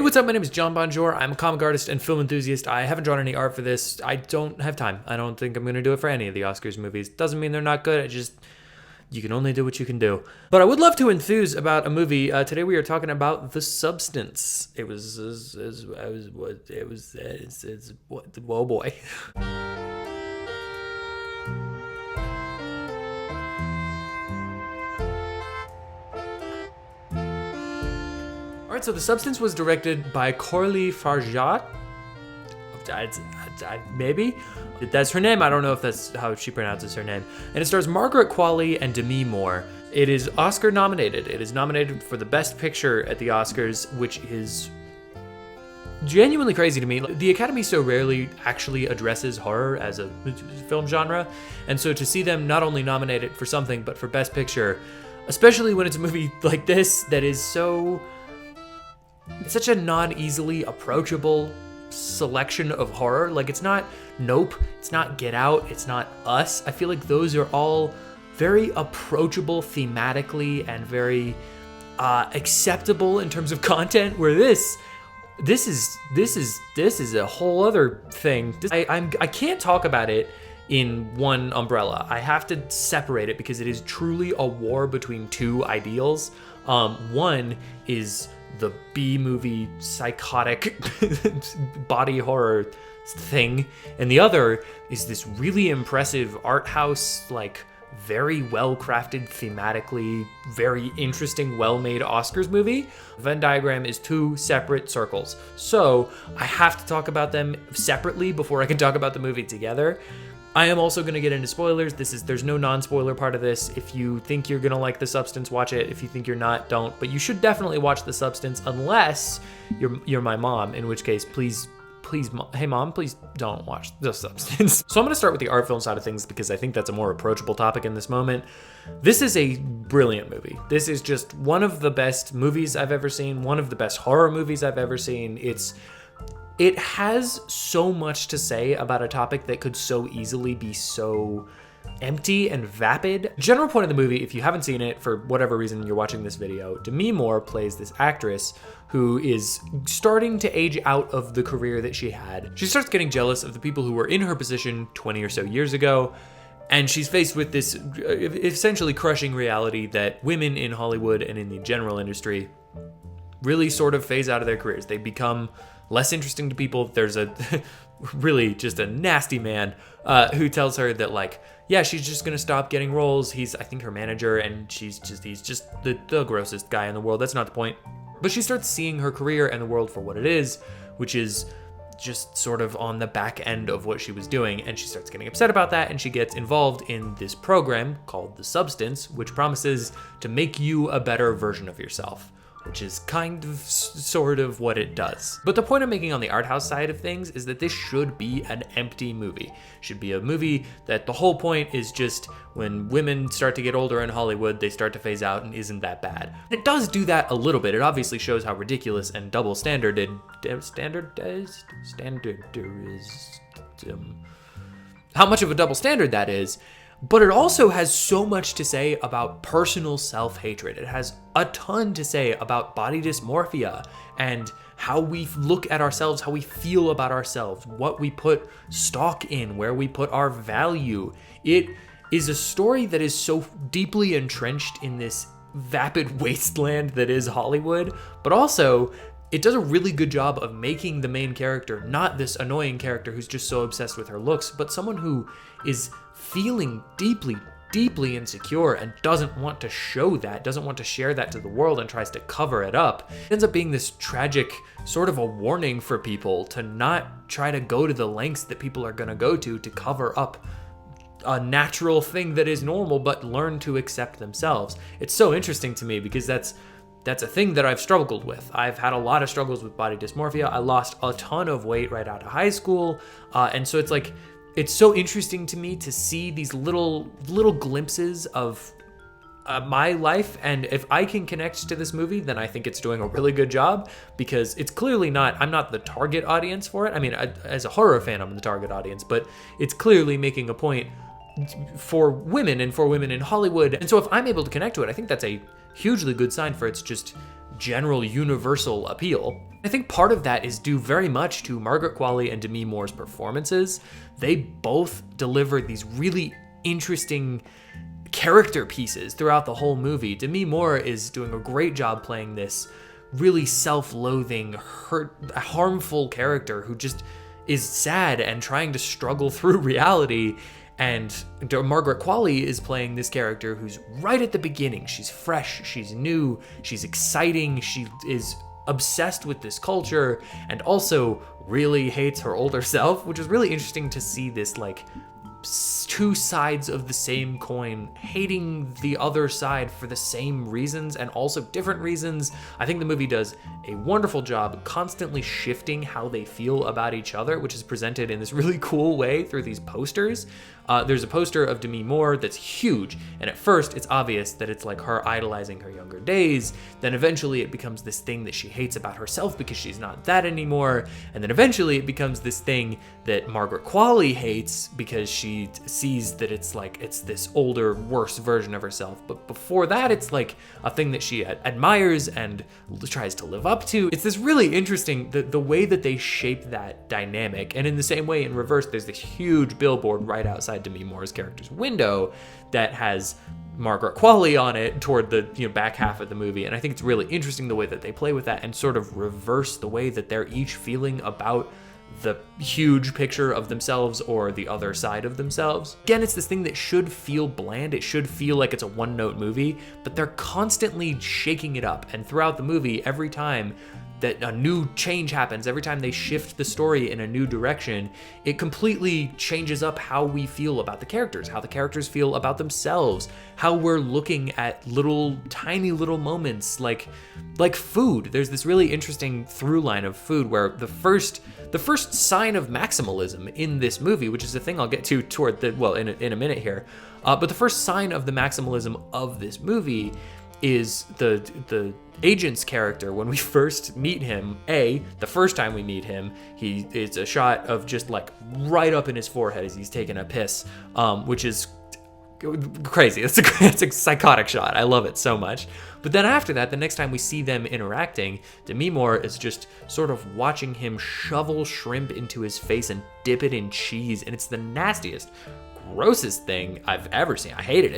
what's up? My name is John Bonjour. I'm a comic artist and film enthusiast. I haven't drawn any art for this. I don't have time. I don't think I'm going to do it for any of the Oscars movies. Doesn't mean they're not good. You can only do what you can do. But I would love to enthuse about a movie. Today we are talking about The Substance. Whoa boy. Alright, so The Substance was directed by Coralie Farjat. Maybe? That's her name. I don't know if that's how she pronounces her name. And it stars Margaret Qualley and Demi Moore. It is Oscar nominated. It is nominated for the Best Picture at the Oscars, which is genuinely crazy to me. The Academy so rarely actually addresses horror as a film genre. And so to see them not only nominate it for something, but for Best Picture, especially when it's a movie like this that is it's such a non-easily approachable selection of horror. Like, it's not Nope, it's not Get Out, it's not Us. I feel like those are all very approachable thematically and very acceptable in terms of content, where this is a whole other thing. I can't talk about it in one umbrella. I have to separate it because it is truly a war between two ideals. One is the B-movie psychotic body horror thing, and the other is this really impressive art house, like very well-crafted thematically, very interesting, well-made Oscars movie. Venn diagram is two separate circles, so I have to talk about them separately before I can talk about the movie together. I am also going to get into spoilers. There's no non-spoiler part of this. If you think you're going to like The Substance, watch it. If you think you're not, don't. But you should definitely watch The Substance unless you're my mom, in which case, please, hey mom, please don't watch The Substance. So I'm going to start with the art film side of things because I think that's a more approachable topic in this moment. This is a brilliant movie. This is just one of the best movies I've ever seen, one of the best horror movies I've ever seen. It has so much to say about a topic that could so easily be so empty and vapid. General point of the movie, if you haven't seen it, for whatever reason you're watching this video, Demi Moore plays this actress who is starting to age out of the career that she had. She starts getting jealous of the people who were in her position 20 or so years ago, and she's faced with this essentially crushing reality that women in Hollywood and in the general industry really sort of phase out of their careers. They become less interesting to people. There's a really just a nasty man who tells her that, like, yeah, she's just gonna stop getting roles. He's, I think, her manager, and he's just the grossest guy in the world. That's not the point. But she starts seeing her career and the world for what it is, which is just sort of on the back end of what she was doing, and she starts getting upset about that, and she gets involved in this program called The Substance, which promises to make you a better version of yourself, which is kind of sort of what it does. But the point I'm making on the art house side of things is that this should be an empty movie. It should be a movie that the whole point is just when women start to get older in Hollywood, they start to phase out, and isn't that bad. It does do that a little bit. It obviously shows how ridiculous and double standardized, how much of a double standard that is. But it also has so much to say about personal self-hatred. It has a ton to say about body dysmorphia and how we look at ourselves, how we feel about ourselves, what we put stock in, where we put our value. It is a story that is so deeply entrenched in this vapid wasteland that is Hollywood, but also it does a really good job of making the main character not this annoying character who's just so obsessed with her looks, but someone who is feeling deeply, deeply insecure and doesn't want to show that, doesn't want to share that to the world, and tries to cover it up. It ends up being this tragic sort of a warning for people to not try to go to the lengths that people are going to go to cover up a natural thing that is normal, but learn to accept themselves. It's so interesting to me because that's a thing that I've struggled with. I've had a lot of struggles with body dysmorphia. I lost a ton of weight right out of high school. And so it's like, it's so interesting to me to see these little glimpses of my life. And if I can connect to this movie, then I think it's doing a really good job, because it's clearly I'm not the target audience for it. I mean, as a horror fan, I'm the target audience, but it's clearly making a point for women and for women in Hollywood. And so if I'm able to connect to it, I think that's a hugely good sign for its just general universal appeal. I think part of that is due very much to Margaret Qualley and Demi Moore's performances. They both deliver these really interesting character pieces throughout the whole movie. Demi Moore is doing a great job playing this really self-loathing, harmful character who just is sad and trying to struggle through reality. And Margaret Qualley is playing this character who's right at the beginning. She's fresh, she's new, she's exciting, she is obsessed with this culture, and also really hates her older self, which is really interesting to see this like two sides of the same coin hating the other side for the same reasons and also different reasons. I think the movie does a wonderful job constantly shifting how they feel about each other, which is presented in this really cool way through these posters. There's a poster of Demi Moore that's huge, and at first it's obvious that it's like her idolizing her younger days. Then eventually it becomes this thing that she hates about herself because she's not that anymore. And then eventually it becomes this thing that Margaret Qualley hates because she sees that it's like it's this older, worse version of herself. But before that, it's like a thing that she admires and tries to live up to. It's this really interesting, the way that they shape that dynamic. And in the same way, in reverse, there's this huge billboard right outside Demi Moore's character's window that has Margaret Qualley on it toward the back half of the movie. And I think it's really interesting the way that they play with that and sort of reverse the way that they're each feeling about the huge picture of themselves or the other side of themselves. Again, it's this thing that should feel bland. It should feel like it's a one-note movie, but they're constantly shaking it up. And throughout the movie, every time that a new change happens, every time they shift the story in a new direction, it completely changes up how we feel about the characters, how the characters feel about themselves, how we're looking at tiny little moments like food. There's this really interesting through line of food where the first sign of maximalism in this movie, which is the thing I'll get to toward in a minute here, but the first sign of the maximalism of this movie is the agent's character. When we first meet him, the first time we meet him, it's a shot of just like right up in his forehead as he's taking a piss, which is crazy. It's a psychotic shot. I love it so much. But then after that, the next time we see them interacting, Demi Moore is just sort of watching him shovel shrimp into his face and dip it in cheese, and it's the nastiest, grossest thing I've ever seen. I hated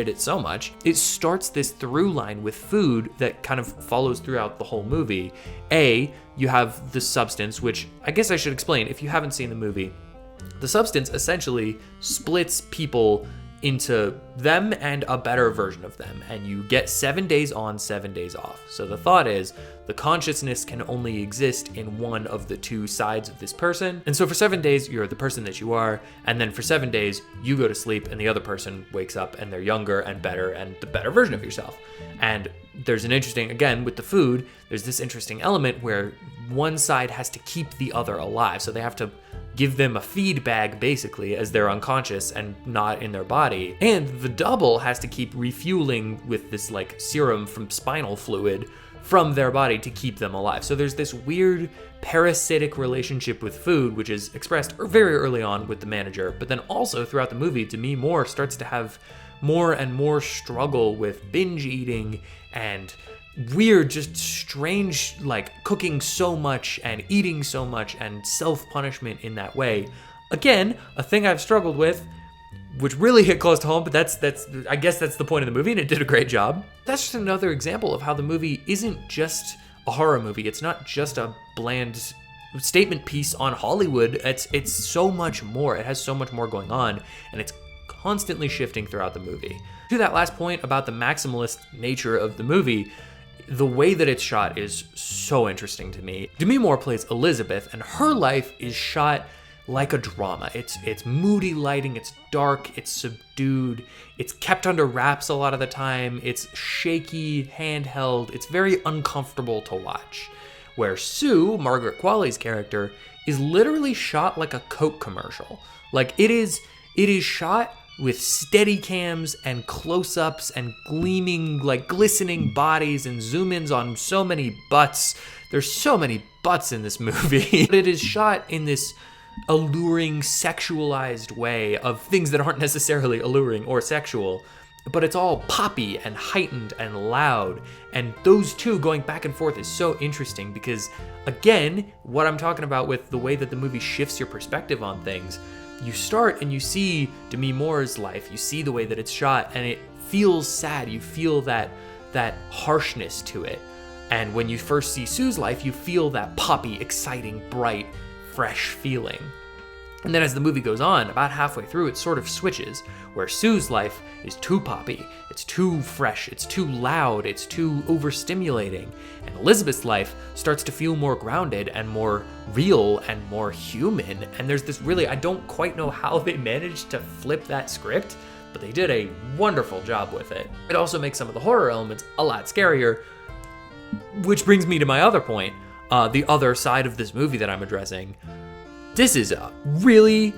it so much. It starts this through line with food that kind of follows throughout the whole movie. You have the substance, which I guess I should explain if you haven't seen the movie. The substance essentially splits people into them and a better version of them, and you get 7 days on, 7 days off. So the thought is the consciousness can only exist in one of the two sides of this person. And so for 7 days, you're the person that you are, and then for 7 days, you go to sleep and the other person wakes up and they're younger and better and the better version of yourself. And there's an interesting, again, with the food, there's this interesting element where one side has to keep the other alive. So they have to give them a feed bag, basically, as they're unconscious and not in their body. And the double has to keep refueling with this like serum from spinal fluid from their body to keep them alive. So there's this weird parasitic relationship with food, which is expressed very early on with the manager. But then also throughout the movie, Demi Moore starts to have more and more struggle with binge eating and weird, just strange, like cooking so much and eating so much and self-punishment in that way. Again, a thing I've struggled with, which really hit close to home, but that's I guess that's the point of the movie, and it did a great job. That's just another example of how the movie isn't just a horror movie. It's not just a bland statement piece on Hollywood. It's so much more. It has so much more going on, and it's constantly shifting throughout the movie. To that last point about the maximalist nature of the movie, the way that it's shot is so interesting to me. Demi Moore plays Elizabeth, and her life is shot like a drama. It's moody lighting, it's dark, it's subdued, it's kept under wraps a lot of the time, it's shaky, handheld, it's very uncomfortable to watch. Where Sue, Margaret Qualley's character, is literally shot like a Coke commercial. Like it is shot with steady cams and close-ups and gleaming, like glistening bodies and zoom-ins on so many butts. There's so many butts in this movie. But it is shot in this alluring, sexualized way of things that aren't necessarily alluring or sexual. but it's all poppy and heightened and loud. And those two going back and forth is so interesting because, again, what I'm talking about with the way that the movie shifts your perspective on things, you start and you see Demi Moore's life, you see the way that it's shot, and it feels sad. You feel that harshness to it. And when you first see Sue's life, you feel that poppy, exciting, bright, fresh feeling. And then as the movie goes on, about halfway through, it sort of switches, where Sue's life is too poppy, it's too fresh, it's too loud, it's too overstimulating. And Elizabeth's life starts to feel more grounded and more real and more human. And there's this really, I don't quite know how they managed to flip that script, but they did a wonderful job with it. It also makes some of the horror elements a lot scarier, which brings me to my other point, the other side of this movie that I'm addressing. This is a really,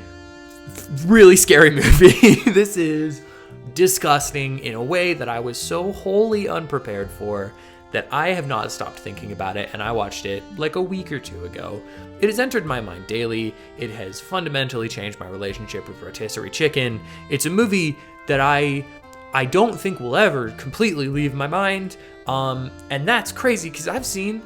really scary movie. This is disgusting in a way that I was so wholly unprepared for that I have not stopped thinking about it, and I watched it like a week or two ago. It has entered my mind daily. It has fundamentally changed my relationship with rotisserie chicken. It's a movie that I don't think will ever completely leave my mind, and that's crazy because I've seen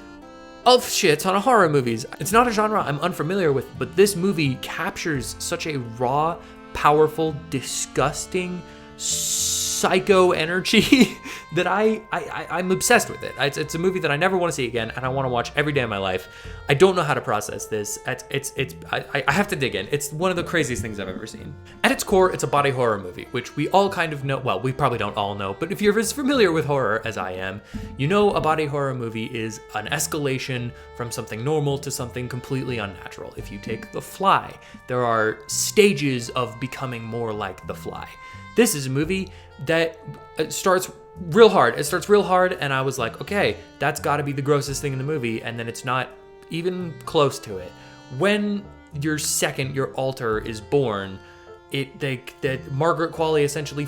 a shit ton of horror movies. It's not a genre I'm unfamiliar with, but this movie captures such a raw, powerful, disgusting, psycho energy that I'm obsessed with it. It's a movie that I never want to see again, and I want to watch every day of my life. I don't know how to process this. I have to dig in. It's one of the craziest things I've ever seen. At its core, it's a body horror movie, which we all kind of know. Well, we probably don't all know, but if you're as familiar with horror as I am, you know a body horror movie is an escalation from something normal to something completely unnatural. If you take The Fly, there are stages of becoming more like The Fly. This is a movie that starts real hard. It starts real hard, and I was like, okay, that's got to be the grossest thing in the movie, and then it's not even close to it. When your altar is born, that Margaret Qualley essentially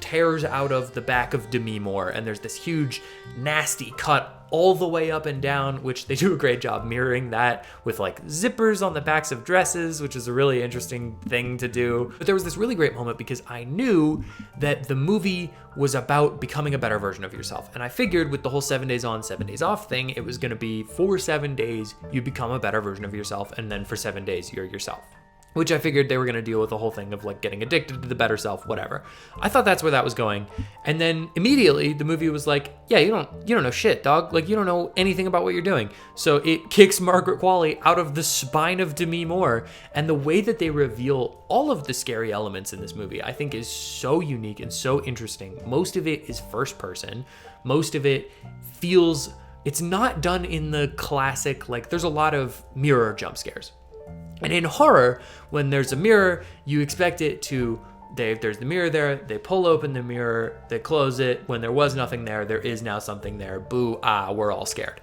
tears out of the back of Demi Moore, and there's this huge, nasty cut all the way up and down, which they do a great job mirroring that with like zippers on the backs of dresses, which is a really interesting thing to do. But there was this really great moment because I knew that the movie was about becoming a better version of yourself. And I figured with the whole 7 days on, 7 days off thing, it was gonna be for 7 days, you become a better version of yourself, and then for 7 days, you're yourself. Which I figured they were going to deal with the whole thing of like getting addicted to the better self, whatever. I thought that's where that was going. And then immediately the movie was like, yeah, you don't know shit, dog. Like, you don't know anything about what you're doing. So it kicks Margaret Qualley out of the spine of Demi Moore. And the way that they reveal all of the scary elements in this movie, I think is so unique and so interesting. Most of it is first person. Most of it feels, it's not done in the classic, like there's a lot of mirror jump scares. And in horror, when there's a mirror, you expect it to, there's the mirror there, they pull open the mirror, they close it. When there was nothing there, there is now something there. Boo, we're all scared.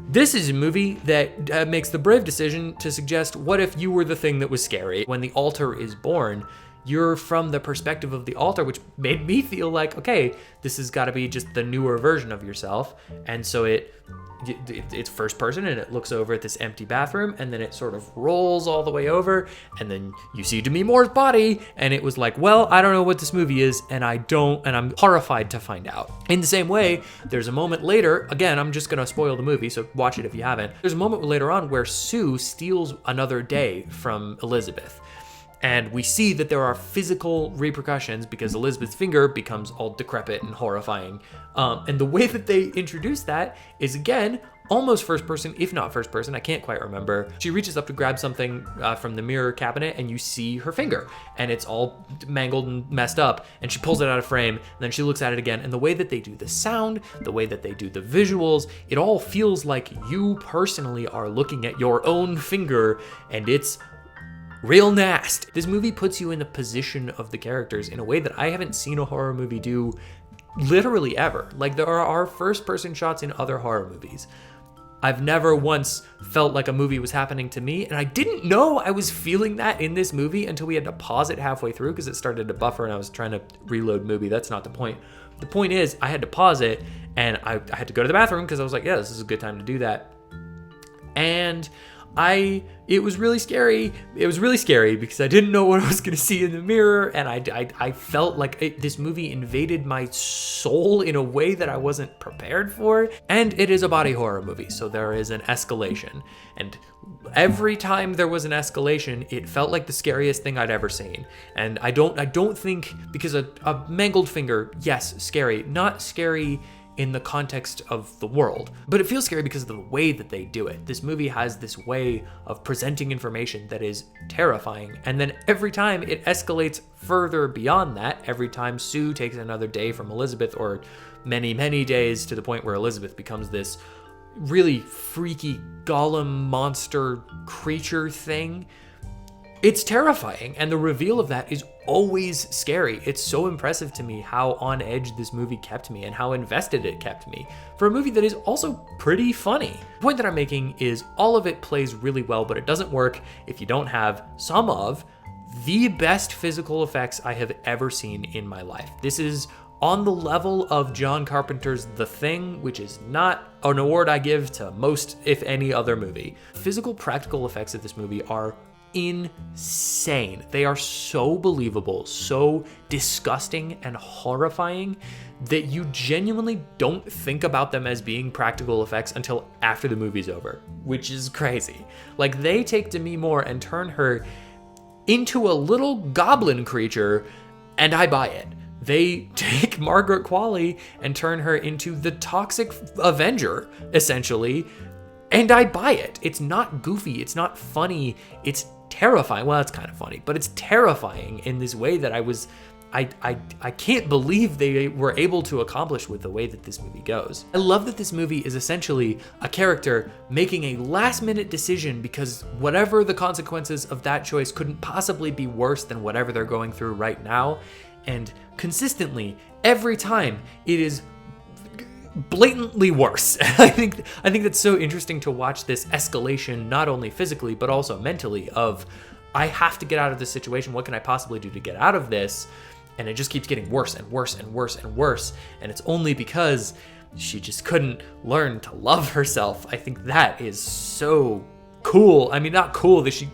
This is a movie that makes the brave decision to suggest, what if you were the thing that was scary? When the altar is born, you're from the perspective of the altar, which made me feel like, okay, this has got to be just the newer version of yourself. And so it's first person, and it looks over at this empty bathroom, and then it sort of rolls all the way over, and then you see Demi Moore's body, and it was like, well, I don't know what this movie is, and I'm horrified to find out. In the same way, there's a moment later, again, I'm just gonna spoil the movie, so watch it if you haven't. There's a moment later on where Sue steals another day from Elizabeth. And we see that there are physical repercussions because Elizabeth's finger becomes all decrepit and horrifying. And the way that they introduce that is, again, almost first person, if not first person, I can't quite remember. She reaches up to grab something from the mirror cabinet, and you see her finger, and it's all mangled and messed up, and she pulls it out of frame, and then she looks at it again, and the way that they do the sound, the way that they do the visuals, it all feels like you personally are looking at your own finger, and it's real nasty. This movie puts you in the position of the characters in a way that I haven't seen a horror movie do literally ever. Like, there are first person shots in other horror movies. I've never once felt like a movie was happening to me, and I didn't know I was feeling that in this movie until we had to pause it halfway through because it started to buffer and I was trying to reload movie. That's not the point. The point is, I had to pause it, and I had to go to the bathroom because I was like, yeah, this is a good time to do that. And it was really scary. It was really scary because I didn't know what I was going to see in the mirror, and I felt like this movie invaded my soul in a way that I wasn't prepared for. And it is a body horror movie, so there is an escalation. And every time there was an escalation, it felt like the scariest thing I'd ever seen. And I don't think, because a mangled finger, yes, scary, not scary in the context of the world, but it feels scary because of the way that they do it. This movie has this way of presenting information that is terrifying, and then every time it escalates further beyond that. Every time Sue takes another day from Elizabeth, or many, many days, to the point where Elizabeth becomes this really freaky golem monster creature thing, it's terrifying, and the reveal of that is always scary. It's so impressive to me how on edge this movie kept me and how invested it kept me for a movie that is also pretty funny. The point that I'm making is all of it plays really well, but it doesn't work if you don't have some of the best physical effects I have ever seen in my life. This is on the level of John Carpenter's The Thing, which is not an award I give to most, if any, other movie. Physical practical effects of this movie are insane. They are so believable, so disgusting and horrifying that you genuinely don't think about them as being practical effects until after the movie's over, which is crazy. Like, they take Demi Moore and turn her into a little goblin creature, and I buy it. They take Margaret Qualley and turn her into the Toxic Avenger, essentially, and I buy it. It's not goofy, it's not funny, it's terrifying. Well, it's kind of funny, but it's terrifying in this way that I can't believe they were able to accomplish with the way that this movie goes. I love that this movie is essentially a character making a last-minute decision because whatever the consequences of that choice couldn't possibly be worse than whatever they're going through right now. And consistently, every time, it is blatantly worse. I think that's so interesting to watch this escalation, not only physically but also mentally, of I have to get out of this situation. What can I possibly do to get out of this? And it just keeps getting worse and worse and worse and worse. And it's only because she just couldn't learn to love herself. I think that is so cool. I mean, not cool that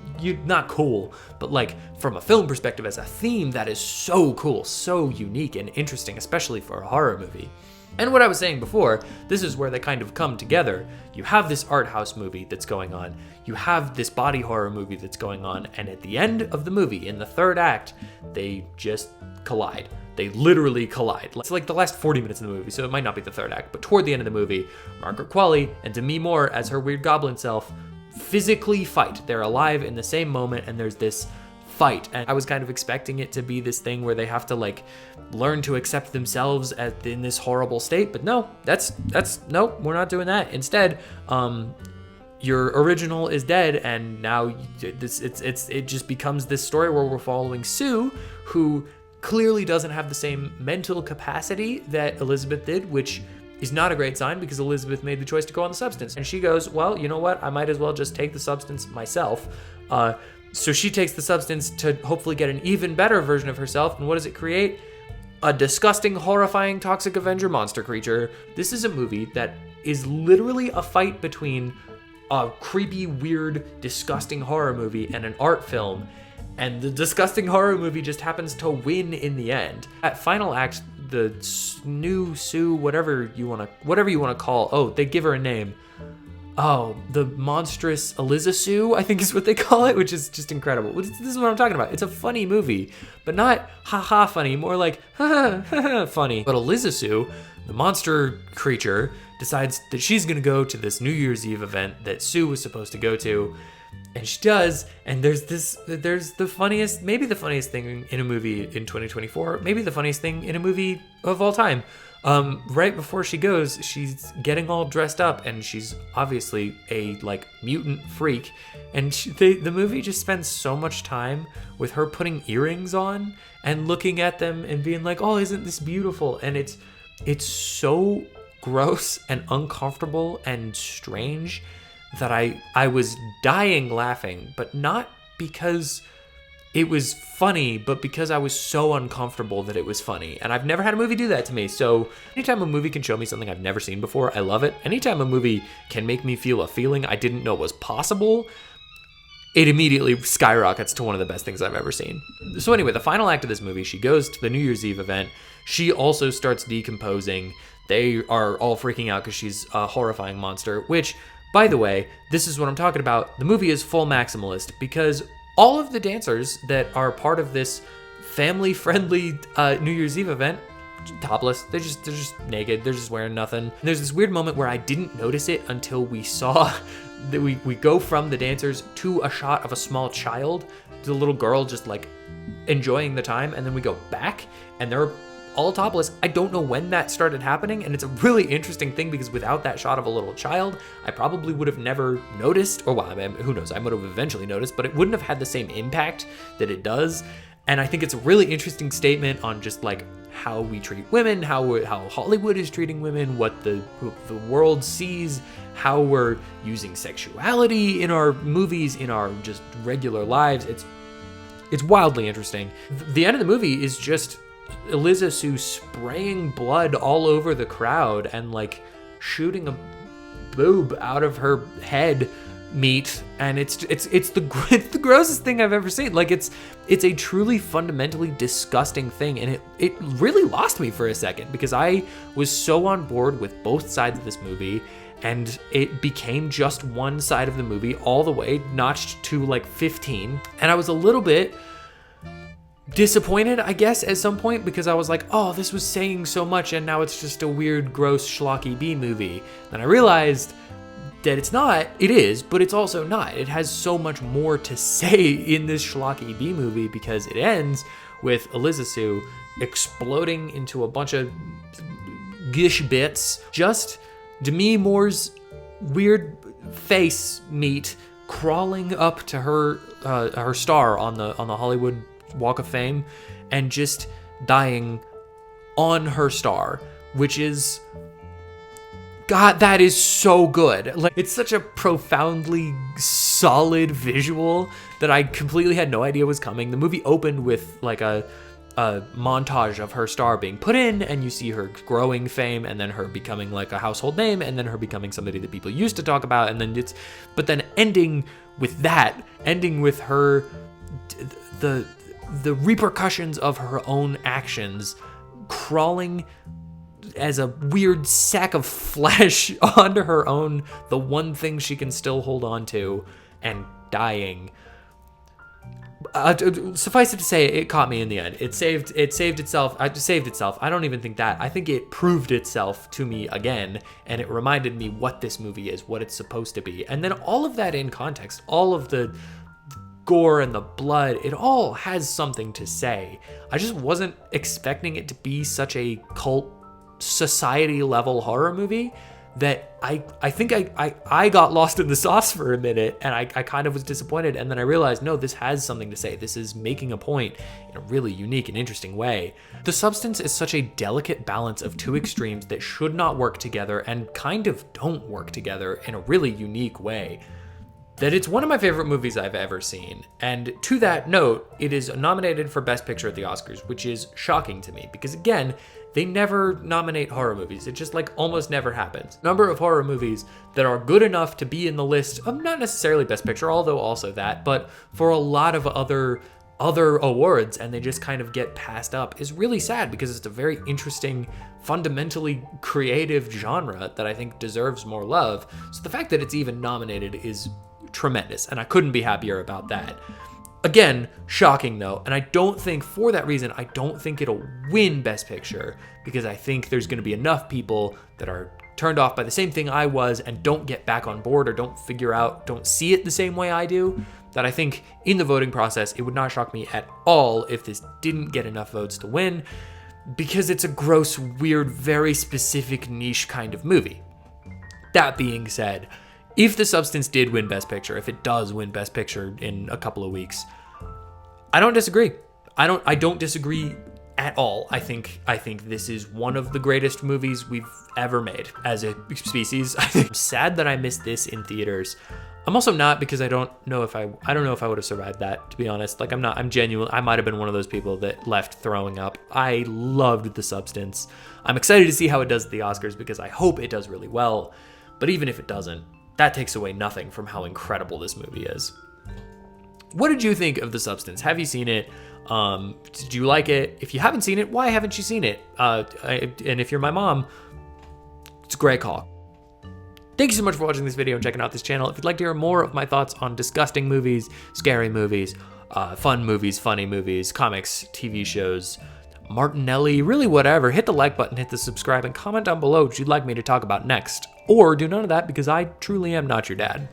not cool, but like from a film perspective as a theme, that is so cool, so unique and interesting, especially for a horror movie. And what I was saying before, this is where they kind of come together. You have this art house movie that's going on, you have this body horror movie that's going on, and at the end of the movie, in the third act, they just collide. They literally collide. It's like the last 40 minutes of the movie, so it might not be the third act, but toward the end of the movie, Margaret Qualley and Demi Moore as her weird goblin self physically fight. They're alive in the same moment, and there's this fight. And I was kind of expecting it to be this thing where they have to like learn to accept themselves in this horrible state, but no, that's nope, we're not doing that. Instead, your original is dead, and now it just becomes this story where we're following Sue, who clearly doesn't have the same mental capacity that Elizabeth did, which is not a great sign because Elizabeth made the choice to go on the substance. And she goes, well, you know what? I might as well just take the substance myself. So she takes the substance to hopefully get an even better version of herself. And what does it create? A disgusting, horrifying, Toxic Avenger monster creature. This is a movie that is literally a fight between a creepy, weird, disgusting horror movie and an art film. And the disgusting horror movie just happens to win in the end. That final act, the new Sue, whatever you want to call. Oh, they give her a name. Oh, the monstrous Eliza Sue, I think is what they call it, which is just incredible. This is what I'm talking about. It's a funny movie, but not ha-ha funny, more like ha-ha funny. But Eliza Sue, the monster creature, decides that she's going to go to this New Year's Eve event that Sue was supposed to go to, and she does, and there's the funniest, maybe the funniest thing in a movie in 2024, maybe the funniest thing in a movie of all time. Right before she goes, she's getting all dressed up, and she's obviously a like mutant freak, and the movie just spends so much time with her putting earrings on and looking at them and being like, oh, isn't this beautiful? And it's so gross and uncomfortable and strange that I was dying laughing, but not because it was funny, but because I was so uncomfortable that it was funny. And I've never had a movie do that to me. So anytime a movie can show me something I've never seen before, I love it. Anytime a movie can make me feel a feeling I didn't know was possible, it immediately skyrockets to one of the best things I've ever seen. So anyway, the final act of this movie, she goes to the New Year's Eve event. She also starts decomposing. They are all freaking out because she's a horrifying monster, which, by the way, this is what I'm talking about. The movie is full maximalist because all of the dancers that are part of this family-friendly New Year's Eve event, topless. They're just naked. They're just wearing nothing. And there's this weird moment where I didn't notice it until we saw that we go from the dancers to a shot of a small child, the little girl just like enjoying the time, and then we go back and they're all topless. I don't know when that started happening, and it's a really interesting thing because without that shot of a little child, I probably would have never noticed, or well, I mean, who knows, I would have eventually noticed, but it wouldn't have had the same impact that it does. And I think it's a really interesting statement on just like how we treat women, how Hollywood is treating women, what the world sees, how we're using sexuality in our movies, in our just regular lives. It's wildly interesting. The end of the movie is just Eliza Sue spraying blood all over the crowd and like shooting a boob out of her head meat, and it's the grossest thing I've ever seen. Like it's a truly fundamentally disgusting thing, and it really lost me for a second because I was so on board with both sides of this movie, and it became just one side of the movie all the way, notched to like 15, and I was a little bit disappointed, I guess, at some point, because I was like, oh, this was saying so much and now it's just a weird, gross, schlocky B movie. Then I realized that it's not. It is, but it's also not. It has so much more to say in this schlocky B movie because it ends with Eliza Sue exploding into a bunch of gish bits. Just Demi Moore's weird face meat crawling up to her star on the Hollywood Walk of Fame and just dying on her star, which is, God, that is so good. Like, it's such a profoundly solid visual that I completely had no idea was coming. The movie opened with like a montage of her star being put in, and you see her growing fame, and then her becoming like a household name, and then her becoming somebody that people used to talk about, and then but then ending with her the repercussions of her own actions, crawling as a weird sack of flesh onto her own, the one thing she can still hold on to, and dying. Suffice it to say, it caught me in the end. It saved itself. I don't even think that. I think it proved itself to me again, and it reminded me what this movie is, what it's supposed to be. And then all of that in context, all of the gore and the blood, it all has something to say. I just wasn't expecting it to be such a cult society level horror movie that I think I got lost in the sauce for a minute, and I kind of was disappointed, and then I realized, no, this has something to say. This is making a point in a really unique and interesting way. The Substance is such a delicate balance of two extremes that should not work together and kind of don't work together in a really unique way, that it's one of my favorite movies I've ever seen. And to that note, it is nominated for Best Picture at the Oscars, which is shocking to me because, again, they never nominate horror movies. It just like almost never happens. Number of horror movies that are good enough to be in the list of not necessarily Best Picture, although also that, but for a lot of other awards, and they just kind of get passed up, is really sad because it's a very interesting, fundamentally creative genre that I think deserves more love. So the fact that it's even nominated is tremendous, and I couldn't be happier about that. Again, shocking though, and I don't think, for that reason, I don't think it'll win Best Picture, because I think there's going to be enough people that are turned off by the same thing I was and don't get back on board or don't see it the same way I do, that I think in the voting process, it would not shock me at all if this didn't get enough votes to win, because it's a gross, weird, very specific niche kind of movie. That being said, if The Substance did win Best Picture, if it does win Best Picture in a couple of weeks, I don't disagree. I don't disagree at all. I think this is one of the greatest movies we've ever made as a species. I'm sad that I missed this in theaters. I'm also not, because I don't know if I would have survived that, to be honest. Like, I'm genuine. I might have been one of those people that left throwing up. I loved The Substance. I'm excited to see how it does at the Oscars, because I hope it does really well. But even if it doesn't, that takes away nothing from how incredible this movie is. What did you think of The Substance? Have you seen it? Did you like it? If you haven't seen it, why haven't you seen it? And if you're my mom, it's a great call. Thank you so much for watching this video and checking out this channel. If you'd like to hear more of my thoughts on disgusting movies, scary movies, fun movies, funny movies, comics, TV shows, Martinelli, really whatever, hit the like button, hit the subscribe, and comment down below what you'd like me to talk about next. Or do none of that, because I truly am not your dad.